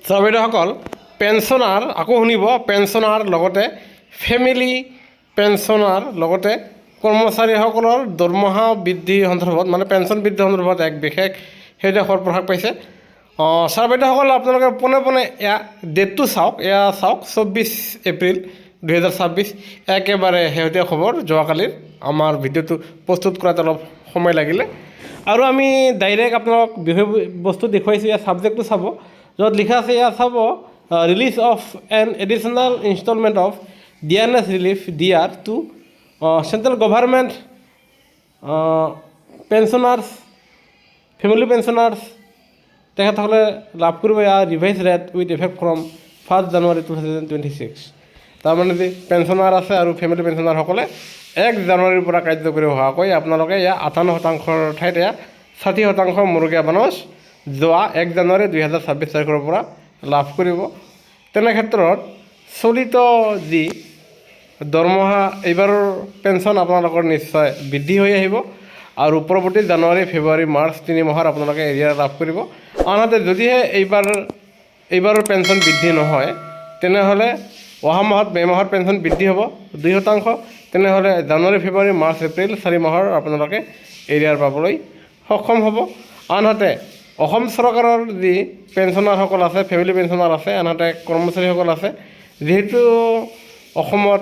বাইদেউসকল পেঞ্চনাৰ আকৌ শুনিব পেঞ্চনাৰ লগতে ফেমিলি পেঞ্চনাৰ লগতে কৰ্মচাৰীসকলৰ দৰমহা বৃদ্ধি সন্দৰ্ভত মানে পেঞ্চন বৃদ্ধি সন্দৰ্ভত এক বিশেষ সেইডোখৰ প্ৰকাশ পাইছে। ছাৰ বাইদেউসকল আপোনালোকে পোনে পোনে এয়া ডেটটো চাওক, এয়া চাওক 24 এপ্ৰিল 2026 একেবাৰে শেহতীয়া খবৰ যোৱাকালিৰ। আমাৰ ভিডিঅ'টো প্ৰস্তুত কৰাত অলপ সময় লাগিলে আৰু আমি ডাইৰেক্ট আপোনালোক বিষয়বস্তু দেখুৱাইছোঁ। ইয়াৰ ছাবজেক্টটো চাব, য'ত লিখা আছে ইয়াত চাব release of an additional instalment of DNS relief DR to central government pensioners family pensioners তেখেতসকলে লাভ কৰিব ইয়াৰ revise rate with effect from 1 January 2026। তাৰমানে যি পেঞ্চনাৰ আছে আৰু ফেমিলি পেঞ্চনাৰসকলে 1 জানুৱাৰীৰ পৰা কাৰ্যকৰী হোৱাকৈ আপোনালোকে ইয়াৰ 58% ঠাইত এয়া 60% মূৰগীয়া বানচ যোৱা 1 জানুৱাৰী 2026 তাৰিখৰ পৰা লাভ কৰিব। তেনে ক্ষেত্ৰত চলিত যি দৰমহা এইবাৰৰ পেঞ্চন আপোনালোকৰ নিশ্চয় বৃদ্ধি হৈ আহিব আৰু পৰৱৰ্তী জানুৱাৰী ফেব্ৰুৱাৰী মাৰ্চ 3 মাহৰ আপোনালোকে এৰিয়াৰ লাভ কৰিব। আনহাতে যদিহে এইবাৰৰ পেঞ্চন বৃদ্ধি নহয় তেনেহ'লে অহা মাহত মে' মাহৰ পেঞ্চন বৃদ্ধি হ'ব 2%। তেনেহ'লে জানুৱাৰী ফেব্ৰুৱাৰী মাৰ্চ এপ্ৰিল 4 মাহৰ আপোনালোকে এৰিয়াৰ পাবলৈ সক্ষম হ'ব। আনহাতে অসম চৰকাৰৰ যি পেঞ্চনাৰসকল আছে ফেমিলি পেঞ্চনাৰ আছে, আনহাতে কৰ্মচাৰীসকল আছে, যিহেতু অসমত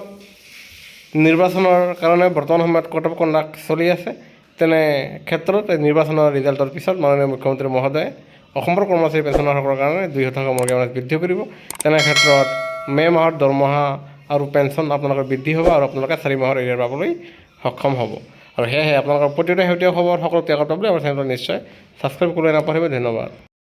নিৰ্বাচনৰ কাৰণে বৰ্তমান সময়ত কোড অফ কণ্ডাক্ট চলি আছে, তেনে ক্ষেত্ৰত নিৰ্বাচনৰ ৰিজাল্টৰ পিছত মাননীয় মুখ্যমন্ত্ৰী মহোদয়ে অসমৰ কৰ্মচাৰী পেঞ্চনাৰসকলৰ কাৰণে 2% মূৰগীয়া বানচ বৃদ্ধি কৰিব। তেনে ক্ষেত্ৰত মে' মাহৰ দৰমহা আৰু পেঞ্চন আপোনালোকৰ বৃদ্ধি হ'ব আৰু আপোনালোকে 4 মাহৰ এৰিয়াৰ পাবলৈ সক্ষম হ'ব। আৰু সেয়েহে আপোনালোকৰ প্ৰতিটো শেহতীয়া খবৰ সকলো ত্যাগত পাবলৈ আমাৰ চেনেলটো নিশ্চয় ছাবস্ক্ৰাইব কৰিবলৈ নাপাহৰিব। ধন্যবাদ।